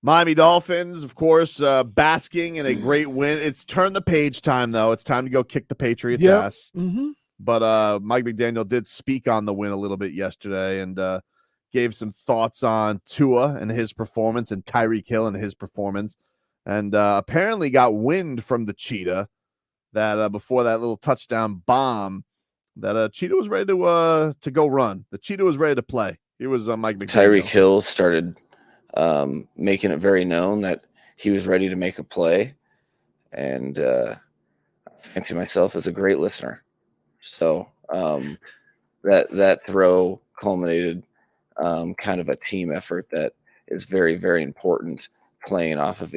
Miami Dolphins, of course, basking in a great win. It's turn the page time, though. It's time to go kick the Patriots' ass. Mm-hmm. But Mike McDaniel did speak on the win a little bit yesterday and gave some thoughts on Tua and his performance and Tyreek Hill and his performance. And apparently got wind from the Cheetah that before that little touchdown bomb, that Cheetah was ready to go run. The Cheetah was ready to play. He was Mike McDaniel. Tyreek Hill started making it very known that he was ready to make a play. And I fancy myself as a great listener. So that throw culminated kind of a team effort that is very, very important, playing off of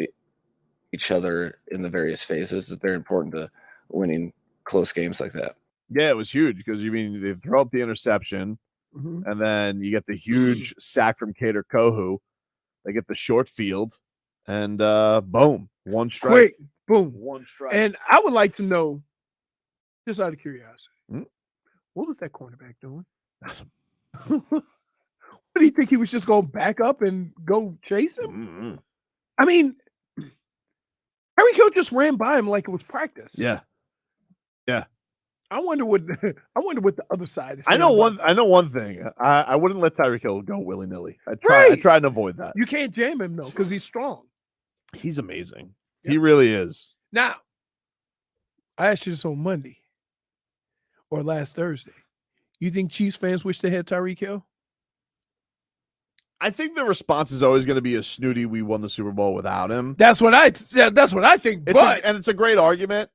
each other in the various phases. That they're important to winning close games like that. Yeah, it was huge because they throw up the interception, and then you get the huge sack from Kader Kohu. They get the short field, and boom, one strike. Quick, boom, one strike. And I would like to know, just out of curiosity, what was that cornerback doing? What do you think he was just going to back up and go chase him? Mm-hmm. I mean, Tyreek Hill just ran by him like it was practice. Yeah. I wonder what the other side is. I know one thing. I wouldn't let Tyreek Hill go willy nilly. I try and avoid that. You can't jam him though because he's strong. He's amazing. Yep. He really is. Now, I asked you this on Monday or last Thursday. You think Chiefs fans wish they had Tyreek Hill? I think the response is always going to be a snooty. We won the Super Bowl without him. That's what I think. It's a great argument,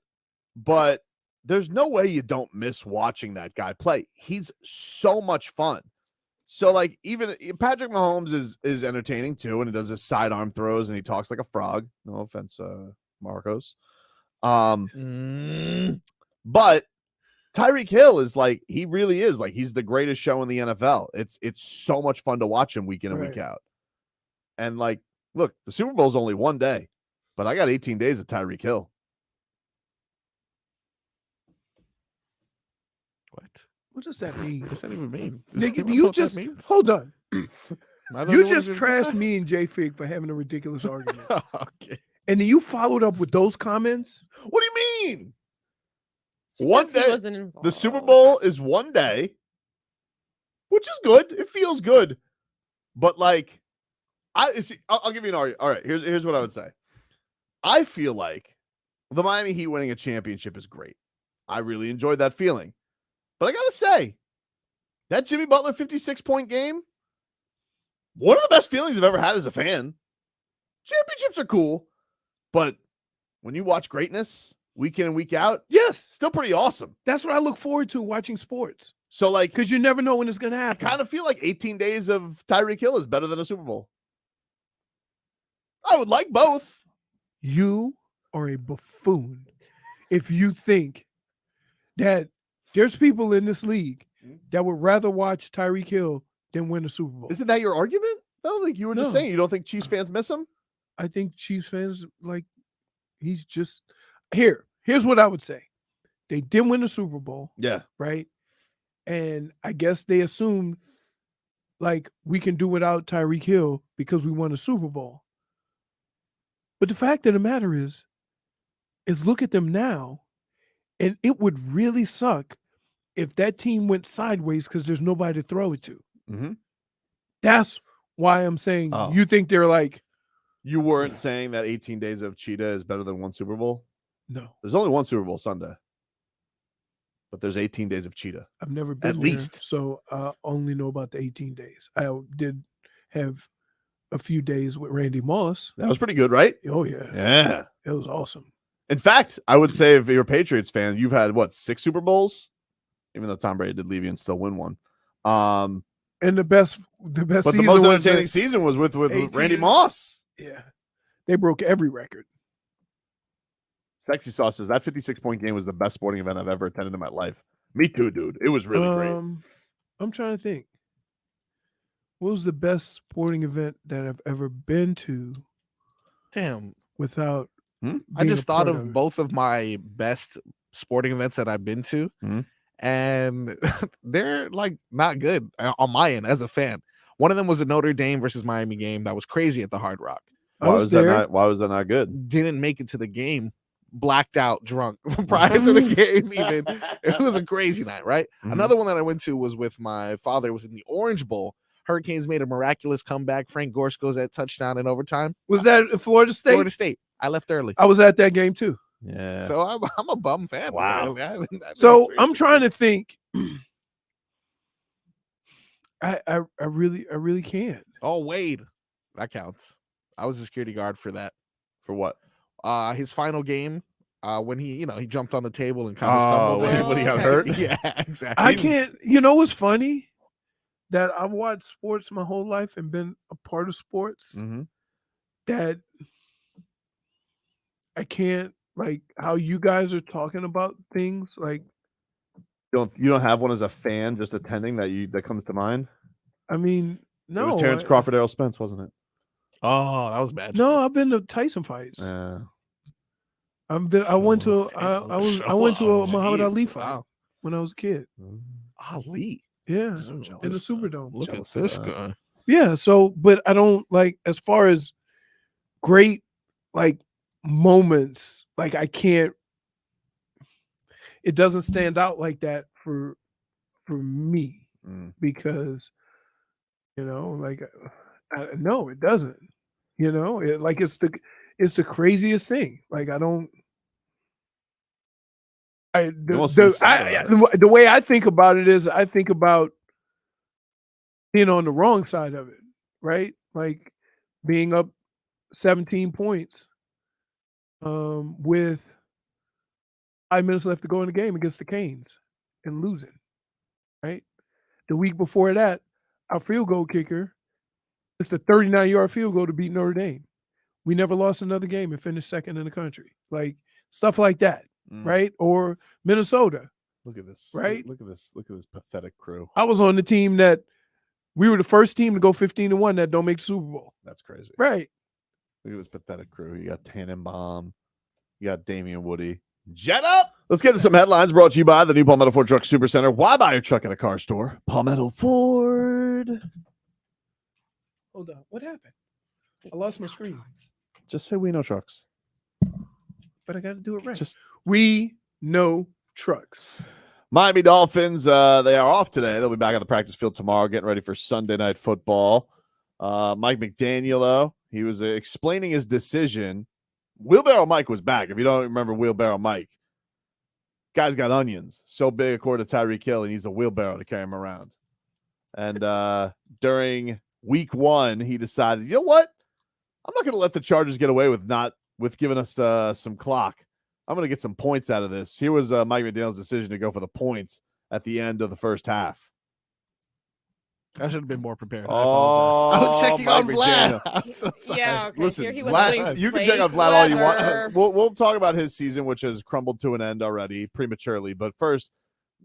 but there's no way you don't miss watching that guy play. He's so much fun. So like even Patrick Mahomes is entertaining too, and he does his sidearm throws and he talks like a frog. No offense, Marcos. But Tyreek Hill is like, he really is like, he's the greatest show in the NFL. It's so much fun to watch him week in and week out. And like, look, the Super Bowl is only one day, but I got 18 days of Tyreek Hill. What does that mean? What does that even mean? You just hold on. You just trashed me and Jay Fig for having a ridiculous argument. Okay. And then you followed up with those comments? What do you mean? One day. The Super Bowl is one day, which is good. It feels good. But like, I'll give you an argument. All right, here's what I would say. I feel like the Miami Heat winning a championship is great. I really enjoyed that feeling. But I got to say, that Jimmy Butler 56-point game, one of the best feelings I've ever had as a fan. Championships are cool, but when you watch greatness week in and week out, yes, still pretty awesome. That's what I look forward to watching sports. So like, because you never know when it's going to happen. I kind of feel like 18 days of Tyreek Hill is better than a Super Bowl. I would like both. You are a buffoon if you think that there's people in this league that would rather watch Tyreek Hill than win a Super Bowl. Isn't that your argument? No, like you were just saying, you don't think Chiefs fans miss him? I think Chiefs fans, like, he's just here's what I would say. They didn't win the Super Bowl. Yeah. Right? And I guess they assumed, like, we can do without Tyreek Hill because we won a Super Bowl. But the fact of the matter is look at them now, and it would really suck if that team went sideways because there's nobody to throw it to. Mm-hmm. That's why I'm saying you think they're like. You weren't saying that 18 days of Cheetah is better than one Super Bowl? No. There's only one Super Bowl Sunday. But there's 18 days of Cheetah. I've never been at there, least. So I only know about the 18 days. I did have a few days with Randy Moss. That was pretty good, right? Oh, yeah. Yeah. It was awesome. In fact, I would say if you're a Patriots fan, you've had, 6 Super Bowls? Even though Tom Brady did leave you and still win one. And the best but season the most was entertaining season was with Randy Moss. Yeah. They broke every record. Sexy Sauce says that 56-point game was the best sporting event I've ever attended in my life. Me too, dude. It was really great. I'm trying to think. What was the best sporting event that I've ever been to? Damn. Without I just thought of both of my best sporting events that I've been to, and they're like not good on my end as a fan. One of them was a Notre Dame versus Miami game that was crazy at the Hard Rock. Why was that not good? Didn't make it to the game. Blacked out, drunk prior to the game. Even it was a crazy night, right? Mhm. Another one that I went to was with my father. It was in the Orange Bowl. Hurricanes made a miraculous comeback. Frank Gore scores that touchdown in overtime. Was that at Florida State? Florida State. I left early. I was at that game too. Yeah. So I'm a bum fan. Wow. So I'm trying to think. I really can't. Oh, Wade. That counts. I was a security guard for that. For what? His final game, when he jumped on the table and kind of stumbled there. When he got hurt? Yeah, exactly. I can't. You know what's funny? That I've watched sports my whole life and been a part of sports. Mm-hmm. That I can't, like, how you guys are talking about things. Like, You don't have one as a fan just attending that comes to mind? I mean, no. It was Terrence Crawford, Errol Spence, wasn't it? Oh, that was bad. No, I've been to Tyson fights. Yeah. I went to a Muhammad Ali fight when I was a kid. Ali. Yeah, So in the jealous. Superdome. Look at Jealous this of that. guy. Yeah, so but I don't like, as far as great like moments, like I can't, it doesn't stand out like that for me, because like no, it doesn't. Like it's the craziest thing. Like I don't. The way I think about it is I think about being on the wrong side of it, right? Like being up 17 points with 5 minutes left to go in the game against the Canes and losing, right? The week before that, our field goal kicker, it's a 39-yard field goal to beat Notre Dame. We never lost another game and finished second in the country. Like stuff like that. Right? Or Minnesota. Look at this. Right? Look at this pathetic crew. I was on the team that we were the first team to go 15-1 that don't make the Super Bowl. That's crazy. Right. Look at this pathetic crew. You got Tannenbaum. You got Damian Woody. Jet up! Let's get to some headlines brought to you by the new Palmetto Ford Truck Super Center. Why buy your truck at a car store? Palmetto Ford. Hold on. What happened? I lost my screen. Just say we know trucks. But I got to do it right. We know trucks. Miami Dolphins, they are off today. They'll be back on the practice field tomorrow, getting ready for Sunday Night Football. Mike McDaniel, though, he was explaining his decision. Wheelbarrow Mike was back. If you don't remember Wheelbarrow Mike, guy's got onions. So big, according to Tyreek Hill, he needs a wheelbarrow to carry him around. And during week one, he decided, you know what? I'm not going to let the Chargers get away with giving us some clock. I'm going to get some points out of this. Here was Mike McDaniel's decision to go for the points at the end of the first half. I should have been more prepared. Oh, I was checking on Vlad. I'm so sorry. Yeah, okay. Listen, He Vlad, you can check on Vlad all you want. We'll talk about his season, which has crumbled to an end already prematurely. But first,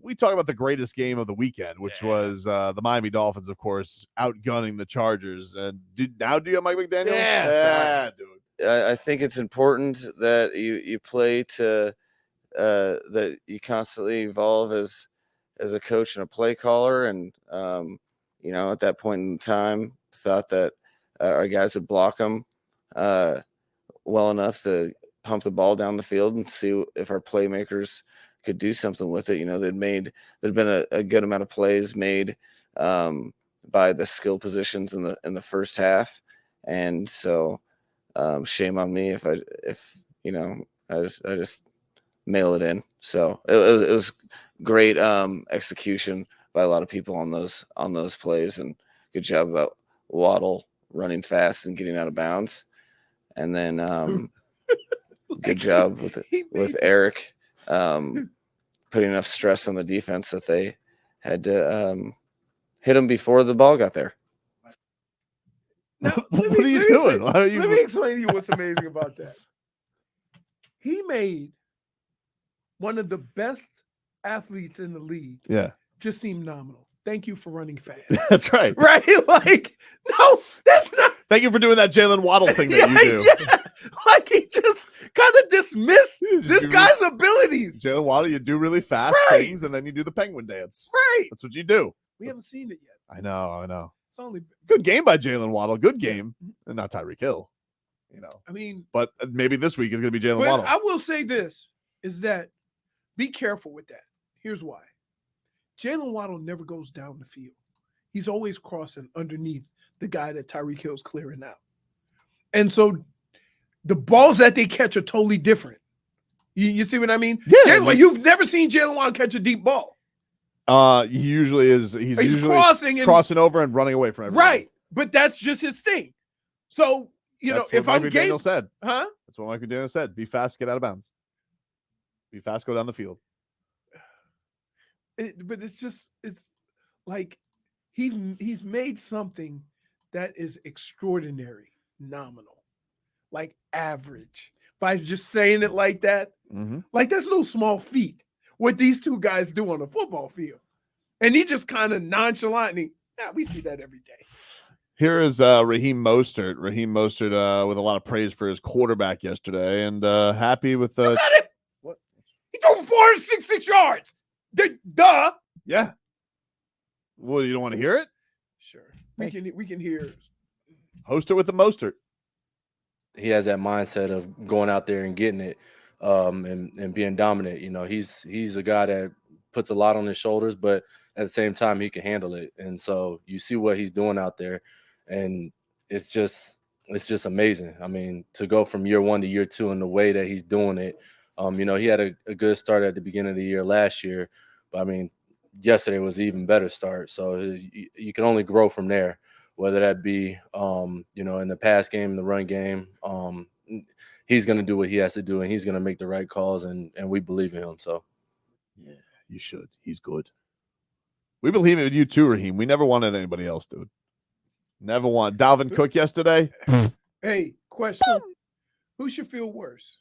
we talk about the greatest game of the weekend, which was the Miami Dolphins, of course, outgunning the Chargers. And do you have Mike McDaniel? Yeah, dude. I think it's important that you play to that you constantly evolve as a coach and a play caller. And at that point in time, thought that our guys would block them well enough to pump the ball down the field and see if our playmakers could do something with it. There'd been a good amount of plays made by the skill positions in the first half, and so. Shame on me if I just mail it in. So it was great execution by a lot of people on those plays, and good job about Waddle running fast and getting out of bounds, and then good job with Eric putting enough stress on the defense that they had to hit him before the ball got there. Now, what are you doing? Let me explain to you what's amazing about that. He made one of the best athletes in the league just seem nominal. Thank you for running fast. That's right. Right? Like, no, that's not. Thank you for doing that Jalen Waddle thing that you do. Yeah. Like, he just kind of dismissed this guy's abilities. Jalen Waddle, you do really fast things, and then you do the penguin dance. Right. That's what you do. We haven't seen it yet. I know. It's only Good game by Jalen Waddle. Good game. And not Tyreek Hill. I mean, but maybe this week is going to be Jalen Waddle. I will say this is that be careful with that. Here's why. Jalen Waddle never goes down the field. He's always crossing underneath the guy that Tyreek Hill's clearing out. And so the balls that they catch are totally different. You see what I mean? Yeah. You've never seen Jalen Waddle catch a deep ball. He usually is. He's usually crossing over and running away from everyone. Right. But that's just his thing. So, if I'm McDaniel said. Huh? That's what Mike McDaniel said. Be fast, get out of bounds. Be fast, go down the field. But it's like he's made something that is extraordinary, nominal, like average. By just saying it like that, like that's no small feat. What these two guys do on the football field, and he just kind of nonchalantly, we see that every day. Here is Raheem Mostert. Raheem Mostert with a lot of praise for his quarterback yesterday, and happy with Look at it. What? He threw 466 yards. Duh. Yeah. Well, you don't want to hear it? Sure. We can hear. Host it with the Mostert. He has that mindset of going out there and getting it, and being dominant. He's a guy that puts a lot on his shoulders, but at the same time he can handle it. And so you see what he's doing out there, and it's just amazing. I mean, to go from year one to year two in the way that he's doing it. He had a good start at the beginning of the year last year, but I mean, yesterday was an even better start. So you can only grow from there, whether that be, in the pass game, the run game. He's going to do what he has to do, and he's going to make the right calls, and we believe in him. So, yeah, you should. He's good. We believe in you too, Raheem. We never wanted anybody else, dude. Never want Dalvin Cook yesterday. Hey, question: who should feel worse?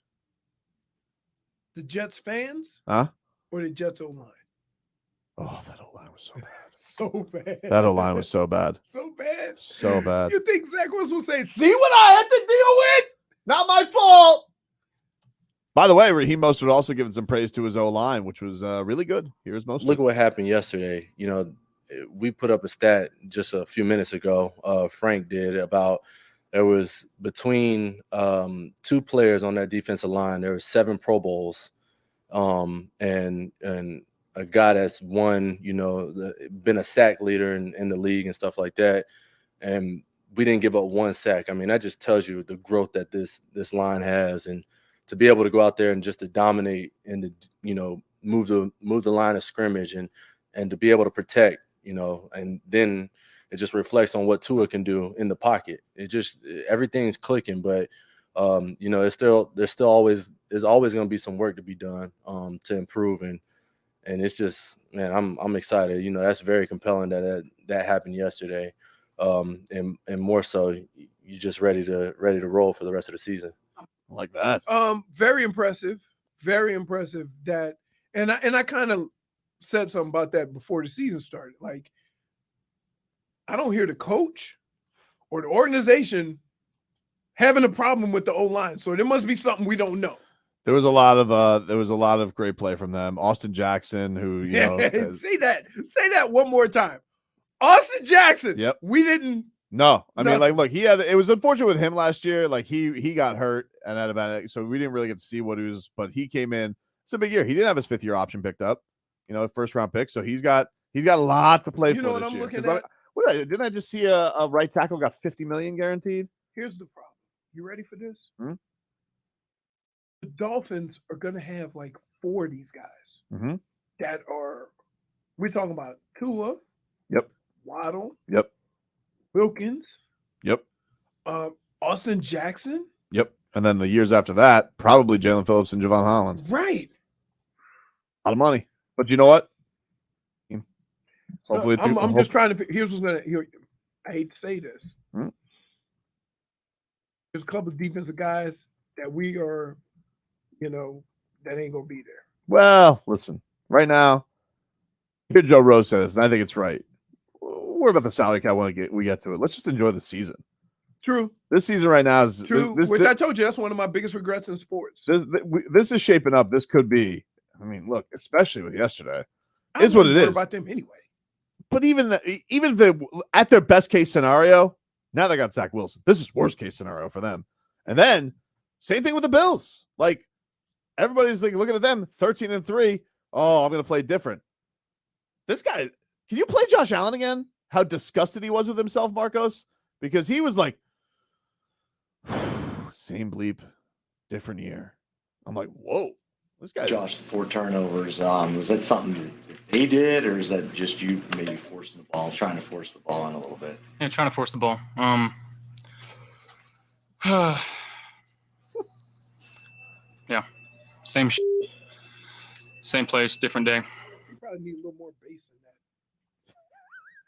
The Jets fans, or the Jets O-line? Oh, that O-line was so bad. So bad. That O-line was so bad. So bad. So bad. You think Zach Wilson will say, see what I had to deal with? Not my fault. By the way, Raheem Mostert also given some praise to his O-line, which was really good. Here's Mostert. Look at what happened yesterday. We put up a stat just a few minutes ago. Frank did about there was between two players on that defensive line. There were 7 Pro Bowls, and a guy that's won, been a sack leader in the league and stuff like that. And we didn't give up 1 sack. I mean, that just tells you the growth that this line has, and to be able to go out there and just to dominate and to, move the line of scrimmage and to be able to protect, and then it just reflects on what Tua can do in the pocket. It just everything's clicking, but there's still always going to be some work to be done to improve, and it's just, man, I'm excited. That's very compelling that happened yesterday, and more so, you're just ready to roll for the rest of the season. Like that. Very impressive. Very impressive that, and I kind of said something about that before the season started. Like, I don't hear the coach or the organization having a problem with the O-line. So there must be something we don't know. There was a lot of great play from them. Austin Jackson, who say that one more time. Austin Jackson. Yep. We didn't. No, I mean, like, look, it was unfortunate with him last year. Like he got hurt and had about it, so we didn't really get to see what he was. But he came in. It's a big year. He didn't have his 5th year option picked up, first round pick. So he's got a lot to play for. What this I'm year. looking at? Didn't I just see a right tackle got $50 million guaranteed? Here's the problem. You ready for this? Mm-hmm. The Dolphins are going to have like 4 of these guys that are. We're talking about Tua. Yep. Waddle. Yep. Wilkins. Yep. Austin Jackson. Yep. And then the years after that, probably Jalen Phillips and Javon Holland. Right. A lot of money. But you know what? So Hopefully, I'm just trying to. Here's what's gonna. I hate to say this. Hmm? There's a couple of defensive guys that we are, that ain't gonna be there. Well, listen. Right now, here Joe Rose says, and I think it's right. We're about the salary cap when we get to it. Let's just enjoy the season. True. This season right now is true. Which I told you, that's one of my biggest regrets in sports. This is shaping up. This could be. I mean, look, especially with yesterday, is what it is. About them anyway. But even if they're at their best case scenario, now they got Zach Wilson. This is worst case scenario for them. And then same thing with the Bills. Like everybody's like looking at them 13-3. Oh, I'm going to play different. This guy, can you play Josh Allen again? How disgusted he was with himself, Marcos? Because he was like, same bleep, different year. I'm like, whoa, this guy. Josh, the 4 turnovers, was that something that they did, or is that just you maybe forcing the ball, trying to force the ball in a little bit? Yeah, trying to force the ball. Yeah, same same place, different day. You probably need a little more bass in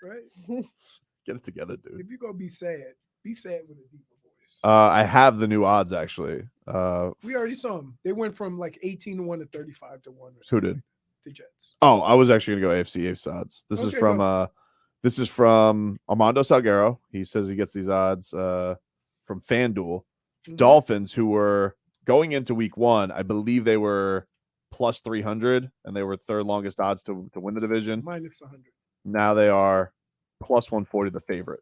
that, right? Get it together, dude. If you're gonna be sad with a deeper voice. I have the new odds actually. We already saw them. They went from like 18-1 to 35-1 or something. Who did? Like the Jets. Oh, I was actually gonna go AFC East odds. This is from Armando Salguero. He says he gets these odds from FanDuel. Mhm. Dolphins, who were going into week 1, I believe they were plus 300, and they were third longest odds to win the division. Minus 100. Now they are plus 140, the favorite.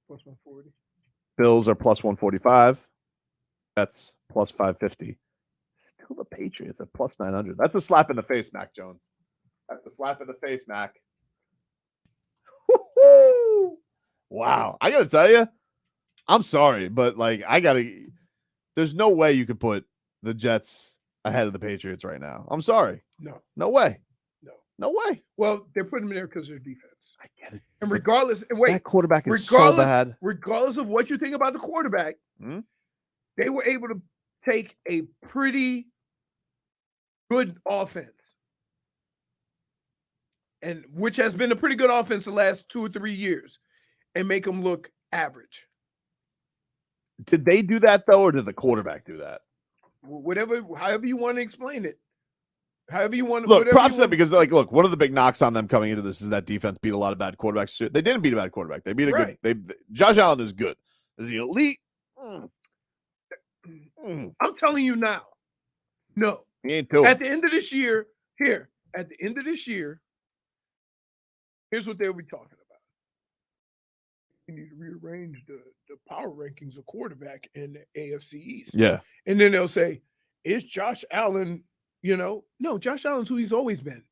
Plus 140. Bills are plus 145. That's plus 550. Still the Patriots at plus 900. That's a slap in the face, Mac Jones. That's a slap in the face, Mac. Woo-hoo! Wow. I got to tell you, I'm sorry, but like, there's no way you could put the Jets ahead of the Patriots right now. I'm sorry. No way. No way. Well, they're putting them there because of their defense. I get it. And regardless, and wait, that quarterback is so bad. Regardless of what you think about the quarterback, they were able to take a pretty good offense, and which has been a pretty good offense the last 2 or 3 years, and make them look average. Did they do that though, or did the quarterback do that? However you want to explain it. However you want to look. Props to them because look, one of the big knocks on them coming into this is that defense beat a lot of bad quarterbacks. They didn't beat a bad quarterback. They beat a good. Josh Allen is good. Is he elite? I'm telling you now. No. He ain't doing. At the end of this year, here's what they'll be talking about. You need to rearrange the power rankings of quarterback in the AFC East. Yeah. And then they'll say, is Josh Allen, no, Josh Allen's who he's always been.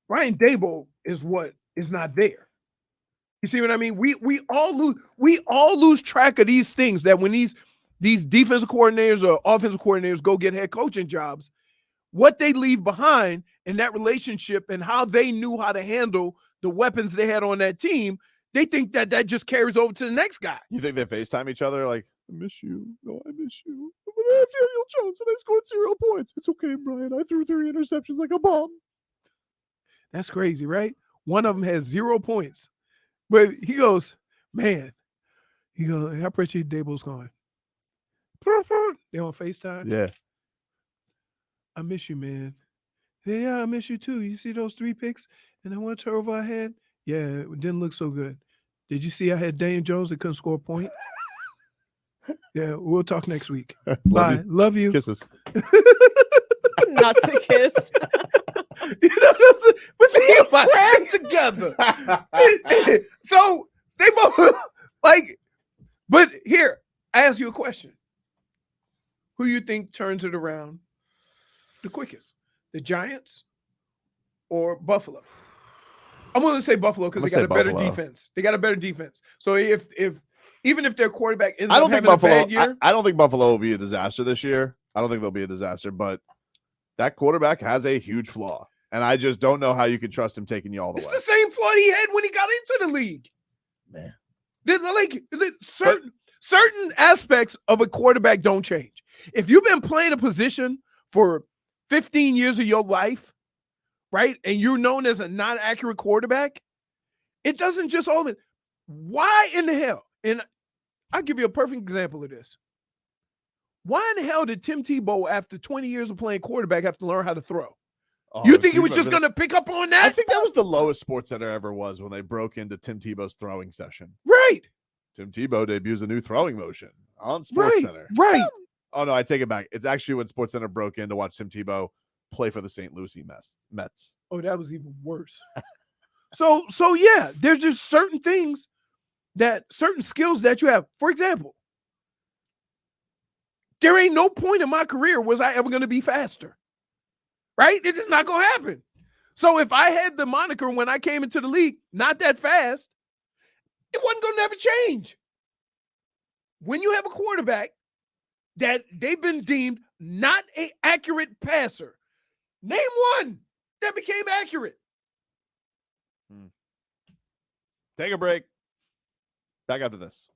Ryan Daboll is what is not there. You see what I mean? We all lose track of these things, that when these defensive coordinators or offensive coordinators go get head coaching jobs, what they leave behind in that relationship and how they knew how to handle the weapons they had on that team, they think that just carries over to the next guy. You think they FaceTime each other like, I miss you. No, I miss you. I have Daniel Jones and I scored 0 points. It's okay, Brian. I threw 3 interceptions like a bomb. That's crazy, right? One of them has 0 points. But he goes, man, I appreciate Daboll's going. They on FaceTime? Yeah. I miss you, man. Yeah, I miss you too. You see those 3 picks and that one turnover I had? Yeah, it didn't look so good. Did you see I had Daniel Jones that couldn't score a point? Yeah, we'll talk next week. Bye. Love you. Kisses. Not to kiss. You know what I'm saying? But they ran together. So they both but here, I ask you a question. Who you think turns it around the quickest? The Giants or Buffalo? I'm going to say Buffalo because they got a better defense. They got a better defense. So even if their quarterback ends up having a bad year, I don't think Buffalo will be a disaster this year. I don't think they'll be a disaster, but that quarterback has a huge flaw, and I just don't know how you can trust him taking you all the way. It's the same flaw he had when he got into the league. Man, certain aspects of a quarterback don't change. If you've been playing a position for 15 years of your life, right, and you're known as a non-accurate quarterback, it doesn't just all of it. Why in the hell? And I'll give you a perfect example of this. Why in the hell did Tim Tebow, after 20 years of playing quarterback, have to learn how to throw? You think he was just going to pick up on that? I think that was the lowest SportsCenter ever was when they broke into Tim Tebow's throwing session. Right. Tim Tebow debuts a new throwing motion on SportsCenter. Right. Oh, no, I take it back. It's actually when SportsCenter broke in to watch Tim Tebow play for the St. Lucie Mets. Oh, that was even worse. So yeah, there's just certain things certain skills that you have. For example, There ain't no point in my career was I ever going to be faster. Right? It's just not going to happen. So if I had the moniker when I came into the league, not that fast, it wasn't going to never change. When you have a quarterback that they've been deemed not an accurate passer, name one that became accurate. Take a break. Back after this.